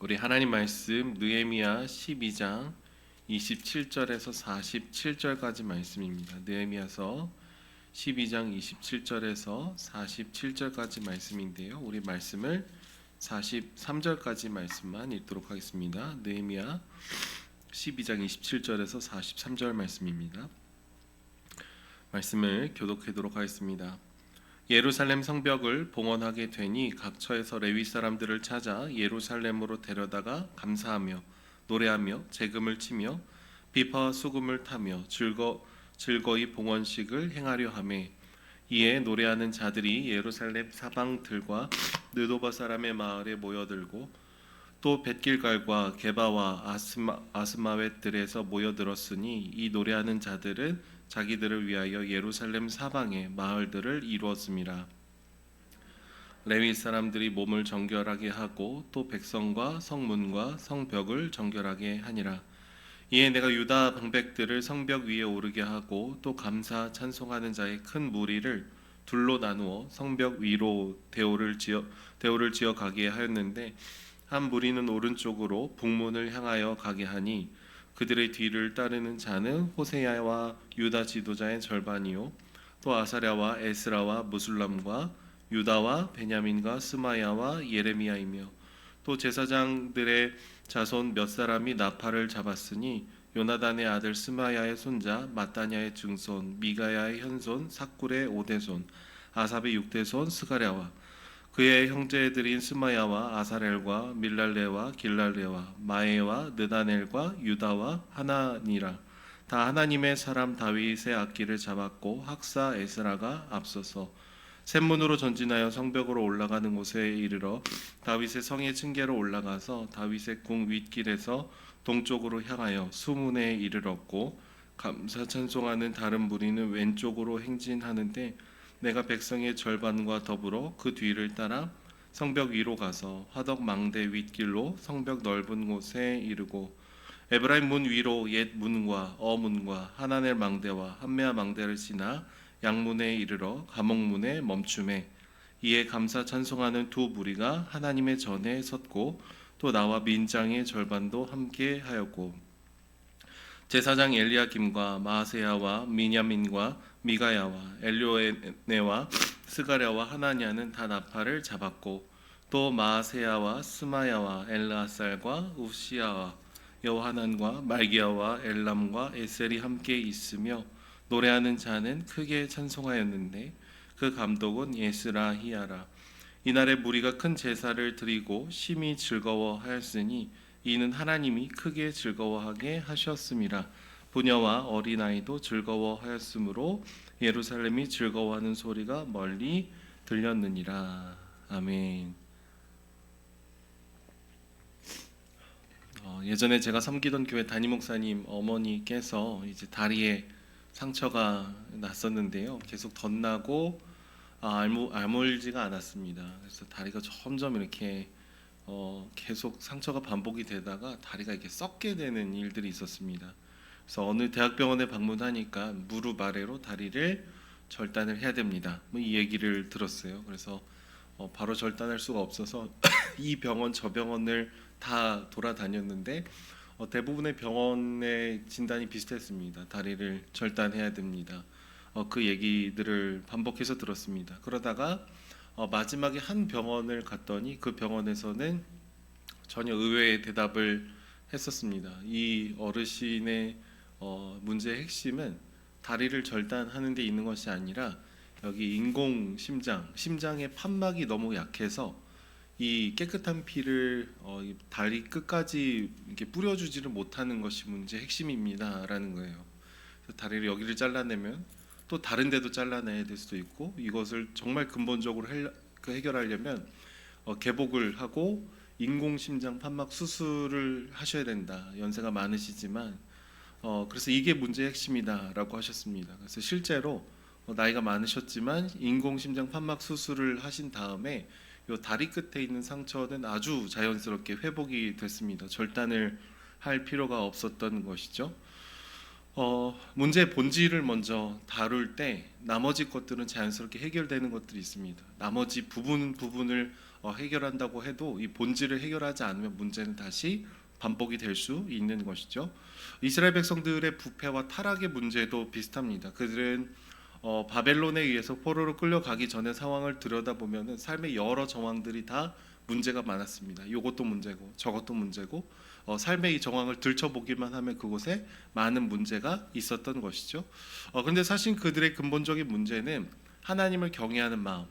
우리 하나님 말씀 느헤미야 12장 27절에서 47절까지 말씀입니다. 느헤미야서 12장 27절에서 47절까지 말씀인데요. 우리 말씀을 43절까지 말씀만 읽도록 하겠습니다. 느헤미야 12장 27절에서 43절 말씀입니다. 말씀을 교독하도록 하겠습니다. 예루살렘 성벽을 봉헌하게 되니 각 처에서 레위 사람들을 찾아 예루살렘으로 데려다가 감사하며 노래하며 재금을 치며 비파와 수금을 타며 즐거이 봉헌식을 행하려 하매, 이에 노래하는 자들이 예루살렘 사방들과 느도바 사람의 마을에 모여들고 또 벳길갈과 게바와 아스마웻들에서 모여들었으니, 이 노래하는 자들은 자기들을 위하여 예루살렘 사방의 마을들을 이루었음이라. 레위 사람들이 몸을 정결하게 하고 또 백성과 성문과 성벽을 정결하게 하니라. 이에 내가 유다 방백들을 성벽 위에 오르게 하고 또 감사 찬송하는 자의 큰 무리를 둘로 나누어 성벽 위로 대오를 지어 가게 하였는데, 한 무리는 오른쪽으로 북문을 향하여 가게 하니 그들의 뒤를 따르는 자는 호세야와 유다 지도자의 절반이요 또 아사랴와 에스라와 무술람과 유다와 베냐민과 스마야와 예레미야이며, 또 제사장들의 자손 몇 사람이 나팔을 잡았으니 요나단의 아들 스마야의 손자 마따냐의 증손 미가야의 현손 삭굴의 오대손 아삽의 육대손 스가랴와 그의 형제들인 스마야와 아사렐과 밀랄레와 길랄레와 마에와 느다넬과 유다와 하나니라. 다 하나님의 사람 다윗의 악기를 잡았고 학사 에스라가 앞서서 샘문으로 전진하여 성벽으로 올라가는 곳에 이르러 다윗의 성의 층계로 올라가서 다윗의 궁 윗길에서 동쪽으로 향하여 수문에 이르렀고, 감사 찬송하는 다른 무리는 왼쪽으로 행진하는데, 내가 백성의 절반과 더불어 그 뒤를 따라 성벽 위로 가서 화덕 망대 윗길로 성벽 넓은 곳에 이르고 에브라임 문 위로 옛 문과 어문과 하나넬 망대와 한메아 망대를 지나 양문에 이르러 감옥문에 멈춤에, 이에 감사 찬송하는 두 무리가 하나님의 전에 섰고 또 나와 민장의 절반도 함께 하였고, 제사장 엘리야김과 마세야와 미냐민과 미가야와 엘료에네와 스가랴와 하나냐는 다 나팔을 잡았고, 또 마세야와 스마야와 엘라살과 우시야와 여하난과 말기야와 엘람과 에셀이 함께 있으며 노래하는 자는 크게 찬송하였는데, 그 감독은 예스라히야라. 이날에 무리가 큰 제사를 드리고 심히 즐거워하였으니 이는 하나님이 크게 즐거워하게 하셨음이라. 부녀와 어린아이도 즐거워하였으므로 예루살렘이 즐거워하는 소리가 멀리 들렸느니라. 아멘. 예전에 제가 섬기던 교회 담임 목사님 어머니께서 이제 다리에 상처가 났었는데요. 계속 덧나고 아물지가 않았습니다. 그래서 다리가 점점 이렇게 계속 상처가 반복이 되다가 다리가 이렇게 썩게 되는 일들이 있었습니다. 그래서 어느 대학병원에 방문하니까 무릎 아래로 다리를 절단을 해야 됩니다. 이 얘기를 들었어요. 그래서 바로 절단할 수가 없어서 이 병원 저 병원을 다 돌아다녔는데 대부분의 병원의 진단이 비슷했습니다. 다리를 절단해야 됩니다. 그 얘기들을 반복해서 들었습니다. 그러다가 마지막에 한 병원을 갔더니 그 병원에서는 전혀 의외의 대답을 했었습니다. 이 어르신의 문제의 핵심은 다리를 절단하는 데 있는 것이 아니라 여기 인공 심장의 판막이 너무 약해서 이 깨끗한 피를 다리 끝까지 이렇게 뿌려주지를 못하는 것이 문제의 핵심입니다라는 거예요. 그래서 다리를 여기를 잘라내면 또 다른 데도 잘라내야 될 수도 있고, 이것을 정말 근본적으로 해결하려면 개복을 하고 인공심장 판막 수술을 하셔야 된다. 연세가 많으시지만 그래서 이게 문제의 핵심이다라고 하셨습니다. 그래서 실제로 나이가 많으셨지만 인공심장 판막 수술을 하신 다음에 요 다리 끝에 있는 상처는 아주 자연스럽게 회복이 됐습니다. 절단을 할 필요가 없었던 것이죠. 문제의 본질을 먼저 다룰 때 나머지 것들은 자연스럽게 해결되는 것들이 있습니다. 나머지 부분을 해결한다고 해도 이 본질을 해결하지 않으면 문제는 다시 반복이 될 수 있는 것이죠. 이스라엘 백성들의 부패와 타락의 문제도 비슷합니다. 그들은 바벨론에 의해서 포로로 끌려가기 전의 상황을 들여다보면 삶의 여러 정황들이 다 문제가 많았습니다. 이것도 문제고 저것도 문제고 삶의 이 정황을 들춰보기만 하면 그곳에 많은 문제가 있었던 것이죠. 그런데 사실 그들의 근본적인 문제는 하나님을 경외하는 마음,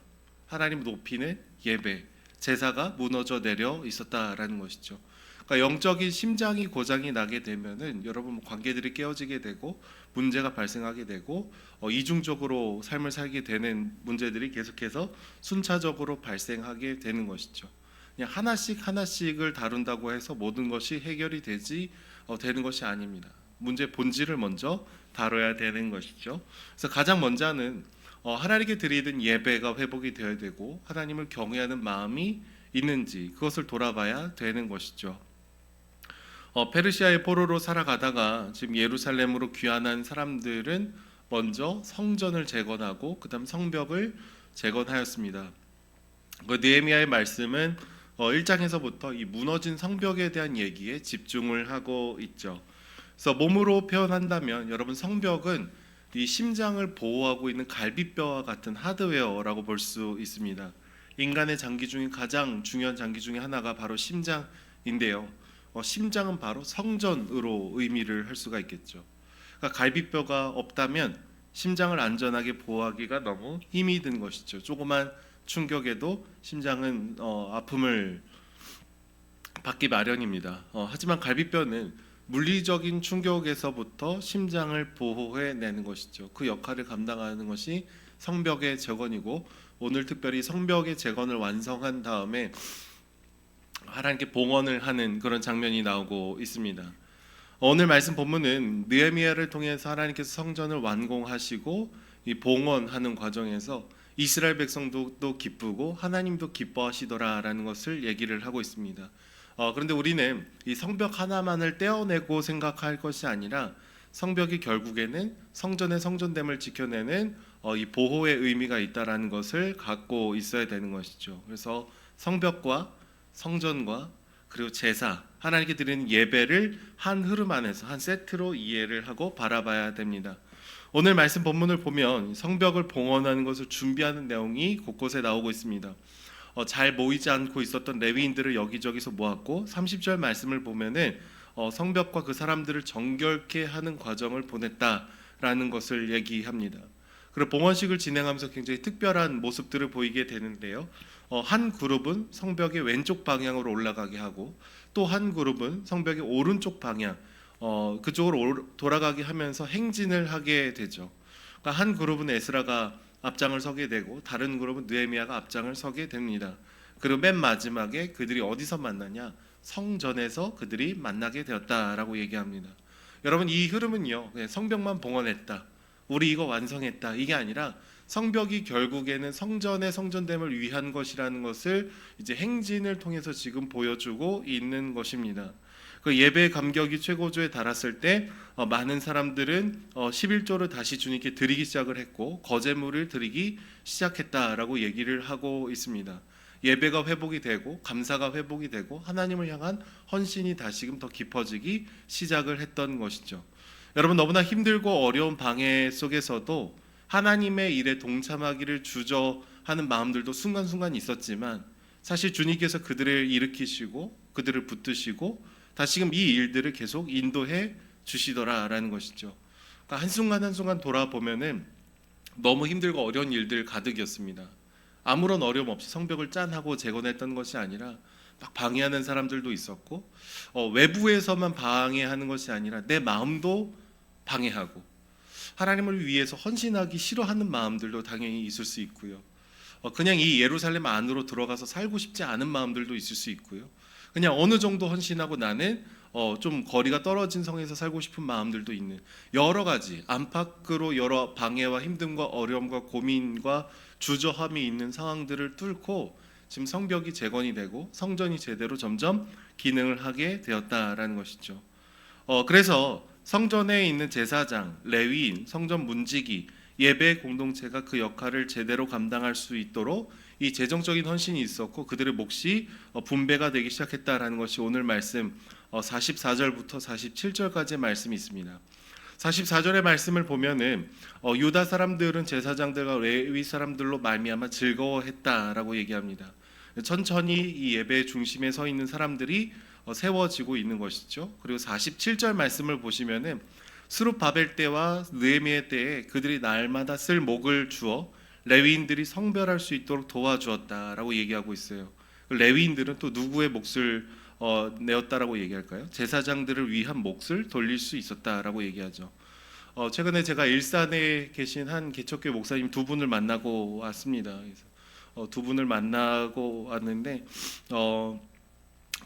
하나님 높이는 예배, 제사가 무너져 내려 있었다라는 것이죠. 그러니까 영적인 심장이 고장이 나게 되면은 여러분 관계들이 깨어지게 되고 문제가 발생하게 되고 이중적으로 삶을 살게 되는 문제들이 계속해서 순차적으로 발생하게 되는 것이죠. 그냥 하나씩 하나씩을 다룬다고 해서 모든 것이 해결이 되는 것이 아닙니다. 문제 본질을 먼저 다뤄야 되는 것이죠. 그래서 가장 먼저는 하나님께 드리는 예배가 회복이 되어야 되고 하나님을 경외하는 마음이 있는지 그것을 돌아봐야 되는 것이죠. 페르시아의 포로로 살아가다가 지금 예루살렘으로 귀환한 사람들은 먼저 성전을 재건하고 그다음 성벽을 재건하였습니다. 그 느헤미야의 말씀은 1장에서부터 이 무너진 성벽에 대한 얘기에 집중을 하고 있죠. 그래서 몸으로 표현한다면 여러분 성벽은 이 심장을 보호하고 있는 갈비뼈와 같은 하드웨어라고 볼 수 있습니다. 인간의 장기 중에 가장 중요한 장기 중에 하나가 바로 심장인데요. 심장은 바로 성전으로 의미를 할 수가 있겠죠. 그러니까 갈비뼈가 없다면 심장을 안전하게 보호하기가 너무 힘이 든 것이죠. 조그만 충격에도 심장은 아픔을 받기 마련입니다. 하지만 갈비뼈는 물리적인 충격에서부터 심장을 보호해내는 것이죠. 그 역할을 감당하는 것이 성벽의 재건이고 오늘 특별히 성벽의 재건을 완성한 다음에 하나님께 봉헌을 하는 그런 장면이 나오고 있습니다. 오늘 말씀 본문은 느헤미야를 통해서 하나님께서 성전을 완공하시고 이 봉헌하는 과정에서 이스라엘 백성도 기쁘고 하나님도 기뻐하시더라라는 것을 얘기를 하고 있습니다. 그런데 우리는 이 성벽 하나만을 떼어내고 생각할 것이 아니라 성벽이 결국에는 성전의 성전됨을 지켜내는 이 보호의 의미가 있다라는 것을 갖고 있어야 되는 것이죠. 그래서 성벽과 성전과 그리고 제사, 하나님께 드리는 예배를 한 흐름 안에서 한 세트로 이해를 하고 바라봐야 됩니다. 오늘 말씀 본문을 보면 성벽을 봉헌하는 것을 준비하는 내용이 곳곳에 나오고 있습니다. 잘 모이지 않고 있었던 레위인들을 여기저기서 모았고 30절 말씀을 보면은 성벽과 그 사람들을 정결케 하는 과정을 보냈다라는 것을 얘기합니다. 그리고 봉헌식을 진행하면서 굉장히 특별한 모습들을 보이게 되는데요. 한 그룹은 성벽의 왼쪽 방향으로 올라가게 하고 또 한 그룹은 성벽의 오른쪽 방향 그쪽으로 돌아가게 하면서 행진을 하게 되죠. 그러니까 한 그룹은 에스라가 앞장을 서게 되고 다른 그룹은 느헤미야가 앞장을 서게 됩니다. 그리고 맨 마지막에 그들이 어디서 만나냐? 성전에서 그들이 만나게 되었다라고 얘기합니다. 여러분 이 흐름은요, 그냥 성벽만 봉헌했다, 우리 이거 완성했다 이게 아니라 성벽이 결국에는 성전의 성전됨을 위한 것이라는 것을 이제 행진을 통해서 지금 보여주고 있는 것입니다. 그 예배 감격이 최고조에 달았을 때 많은 사람들은 11조를 다시 주님께 드리기 시작을 했고 거제물을 드리기 시작했다라고 얘기를 하고 있습니다. 예배가 회복이 되고 감사가 회복이 되고 하나님을 향한 헌신이 다시금 더 깊어지기 시작을 했던 것이죠. 여러분 너무나 힘들고 어려운 방해 속에서도 하나님의 일에 동참하기를 주저하는 마음들도 순간순간 있었지만 사실 주님께서 그들을 일으키시고 그들을 붙드시고 다시금 이 일들을 계속 인도해 주시더라라는 것이죠. 그러니까 한순간 한순간 돌아보면은 너무 힘들고 어려운 일들 가득이었습니다. 아무런 어려움 없이 성벽을 짠하고 재건했던 것이 아니라 막 방해하는 사람들도 있었고 외부에서만 방해하는 것이 아니라 내 마음도 방해하고 하나님을 위해서 헌신하기 싫어하는 마음들도 당연히 있을 수 있고요. 그냥 이 예루살렘 안으로 들어가서 살고 싶지 않은 마음들도 있을 수 있고요. 그냥 어느 정도 헌신하고 나는 좀 거리가 떨어진 성에서 살고 싶은 마음들도 있는 여러 가지 안팎으로 여러 방해와 힘듦과 어려움과 고민과 주저함이 있는 상황들을 뚫고 지금 성벽이 재건이 되고 성전이 제대로 점점 기능을 하게 되었다라는 것이죠. 그래서 성전에 있는 제사장, 레위인, 성전 문지기, 예배 공동체가 그 역할을 제대로 감당할 수 있도록 이 재정적인 헌신이 있었고 그들의 몫이 분배가 되기 시작했다라는 것이 오늘 말씀 44절부터 47절까지의 말씀이 있습니다. 44절의 말씀을 보면은 유다 사람들은 제사장들과 레위 사람들로 말미암아 즐거워했다라고 얘기합니다. 천천히 이 예배의 중심에 서 있는 사람들이 세워지고 있는 것이죠. 그리고 47절 말씀을 보시면은 스룹바벨 때와 느헤미야 때에 그들이 날마다 쓸 목을 주어 레위인들이 성별할 수 있도록 도와주었다라고 얘기하고 있어요. 레위인들은 또 누구의 몫을 내었다라고 얘기할까요? 제사장들을 위한 몫을 돌릴 수 있었다라고 얘기하죠. 최근에 제가 일산에 계신 한 개척교회 목사님 두 분을 만나고 왔습니다. 그래서 두 분을 만나고 왔는데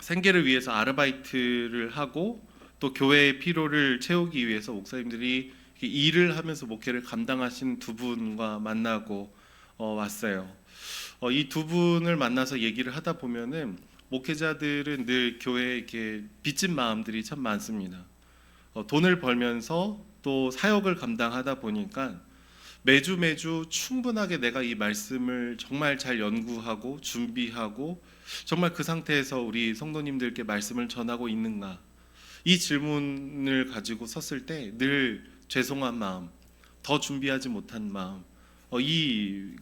생계를 위해서 아르바이트를 하고 또 교회의 필요를 채우기 위해서 목사님들이 일을 하면서 목회를 감당하신 두 분과 만나고 왔어요. 이 두 분을 만나서 얘기를 하다 보면은 목회자들은 늘 교회에 이렇게 빚진 마음들이 참 많습니다. 돈을 벌면서 또 사역을 감당하다 보니까 매주 충분하게 내가 이 말씀을 정말 잘 연구하고 준비하고 정말 그 상태에서 우리 성도님들께 말씀을 전하고 있는가, 이 질문을 가지고 섰을 때 늘 죄송한 마음, 더 준비하지 못한 마음,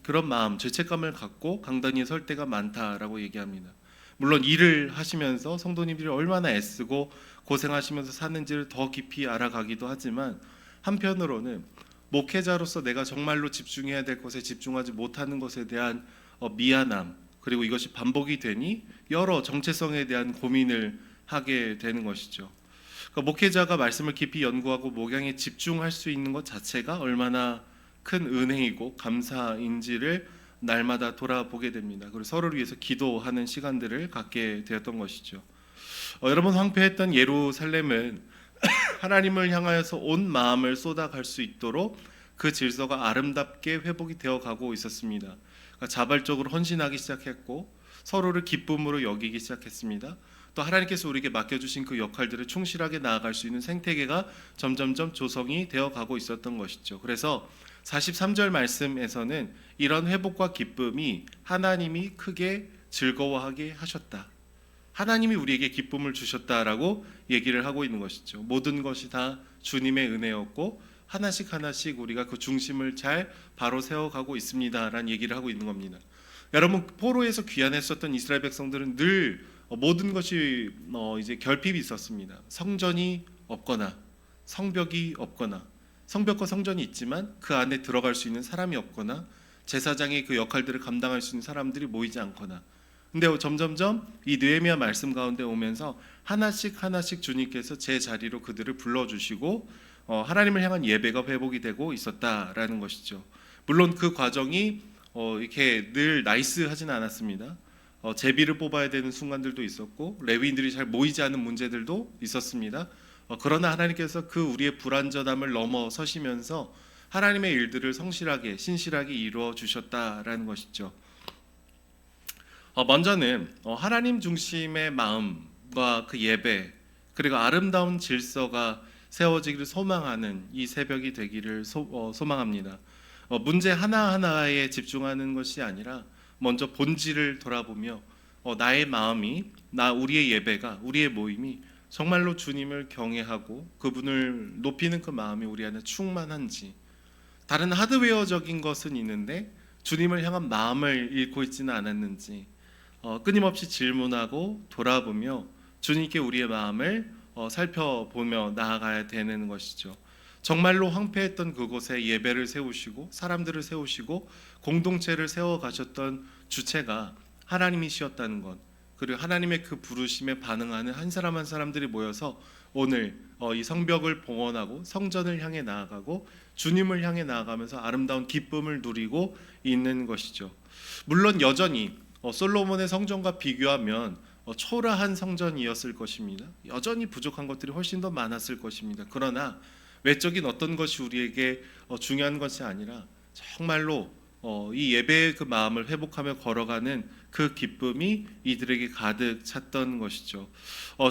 그런 마음, 죄책감을 갖고 강단위에 설 때가 많다라고 얘기합니다. 물론 일을 하시면서 성도님들이 얼마나 애쓰고 고생하시면서 사는지를 더 깊이 알아가기도 하지만 한편으로는 목회자로서 내가 정말로 집중해야 될 것에 집중하지 못하는 것에 대한 미안함, 그리고 이것이 반복이 되니 여러 정체성에 대한 고민을 하게 되는 것이죠. 그러니까 목회자가 말씀을 깊이 연구하고 목양에 집중할 수 있는 것 자체가 얼마나 큰 은혜이고 감사인지를 날마다 돌아보게 됩니다. 그리고 서로를 위해서 기도하는 시간들을 갖게 되었던 것이죠. 여러분, 황폐했던 예루살렘은 하나님을 향하여서 온 마음을 쏟아갈 수 있도록 그 질서가 아름답게 회복이 되어 가고 있었습니다. 그러니까 자발적으로 헌신하기 시작했고 서로를 기쁨으로 여기기 시작했습니다. 또 하나님께서 우리에게 맡겨주신 그 역할들을 충실하게 나아갈 수 있는 생태계가 점점점 조성이 되어 가고 있었던 것이죠. 그래서 43절 말씀에서는 이런 회복과 기쁨이 하나님이 크게 즐거워하게 하셨다, 하나님이 우리에게 기쁨을 주셨다라고 얘기를 하고 있는 것이죠. 모든 것이 다 주님의 은혜였고 하나씩 우리가 그 중심을 잘 바로 세워가고 있습니다라는 얘기를 하고 있는 겁니다. 여러분, 포로에서 귀환했었던 이스라엘 백성들은 늘 모든 것이 이제 결핍이 있었습니다. 성전이 없거나 성벽이 없거나, 성벽과 성전이 있지만 그 안에 들어갈 수 있는 사람이 없거나 제사장의 그 역할들을 감당할 수 있는 사람들이 모이지 않거나. 근데 점점점 이 느헤미야 말씀 가운데 오면서 하나씩 주님께서 제 자리로 그들을 불러주시고 하나님을 향한 예배가 회복이 되고 있었다라는 것이죠. 물론 그 과정이 이렇게 늘 나이스하진 않았습니다. 제비를 뽑아야 되는 순간들도 있었고 레위인들이 잘 모이지 않은 문제들도 있었습니다. 그러나 하나님께서 그 우리의 불완전함을 넘어서시면서 하나님의 일들을 성실하게 신실하게 이루어 주셨다라는 것이죠. 먼저는 하나님 중심의 마음과 그 예배, 그리고 아름다운 질서가 세워지기를 소망하는 이 새벽이 되기를 소망합니다. 문제 하나하나에 집중하는 것이 아니라 먼저 본질을 돌아보며 나의 마음이, 우리의 예배가, 우리의 모임이 정말로 주님을 경외하고 그분을 높이는 그 마음이 우리 안에 충만한지, 다른 하드웨어적인 것은 있는데 주님을 향한 마음을 잃고 있지는 않았는지 끊임없이 질문하고 돌아보며 주님께 우리의 마음을 살펴보며 나아가야 되는 것이죠. 정말로 황폐했던 그곳에 예배를 세우시고 사람들을 세우시고 공동체를 세워가셨던 주체가 하나님이시었다는 것, 그리고 하나님의 그 부르심에 반응하는 한 사람 한 사람들이 모여서 오늘 이 성벽을 봉헌하고 성전을 향해 나아가고 주님을 향해 나아가면서 아름다운 기쁨을 누리고 있는 것이죠. 물론 여전히 솔로몬의 성전과 비교하면 초라한 성전이었을 것입니다. 여전히 부족한 것들이 훨씬 더 많았을 것입니다. 그러나 외적인 어떤 것이 우리에게 중요한 것이 아니라 정말로 이 예배의 그 마음을 회복하며 걸어가는 그 기쁨이 이들에게 가득 찼던 것이죠.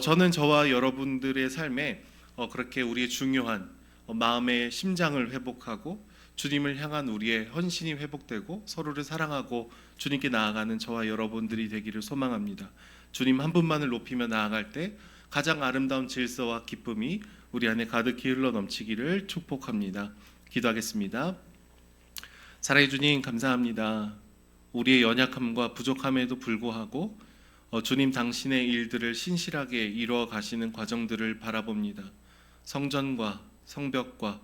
저는 저와 여러분들의 삶에 그렇게 우리의 중요한 마음의 심장을 회복하고 주님을 향한 우리의 헌신이 회복되고 서로를 사랑하고 주님께 나아가는 저와 여러분들이 되기를 소망합니다. 주님 한 분만을 높이며 나아갈 때 가장 아름다운 질서와 기쁨이 우리 안에 가득히 흘러넘치기를 축복합니다. 기도하겠습니다. 사랑해 주님, 감사합니다. 우리의 연약함과 부족함에도 불구하고 주님 당신의 일들을 신실하게 이루어 가시는 과정들을 바라봅니다. 성전과 성벽과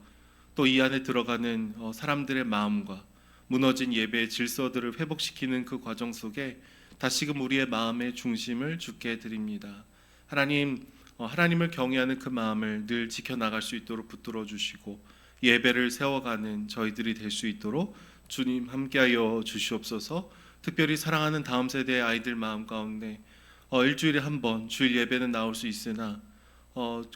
또 이 안에 들어가는 사람들의 마음과 무너진 예배의 질서들을 회복시키는 그 과정 속에 다시금 우리의 마음의 중심을 주께 드립니다. 하나님, 하나님을 경외하는 그 마음을 늘 지켜나갈 수 있도록 붙들어 주시고 예배를 세워가는 저희들이 될 수 있도록 주님 함께하여 주시옵소서. 특별히 사랑하는 다음 세대의 아이들 마음 가운데 일주일에 한 번 주일 예배는 나올 수 있으나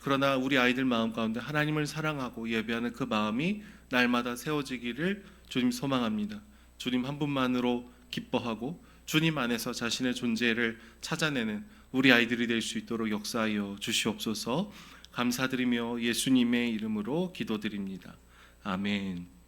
그러나 우리 아이들 마음 가운데 하나님을 사랑하고 예배하는 그 마음이 날마다 세워지기를 주님 소망합니다. 주님 한 분만으로 기뻐하고 주님 안에서 자신의 존재를 찾아내는 우리 아이들이 될 수 있도록 역사하여 주시옵소서. 감사드리며 예수님의 이름으로 기도드립니다. 아멘.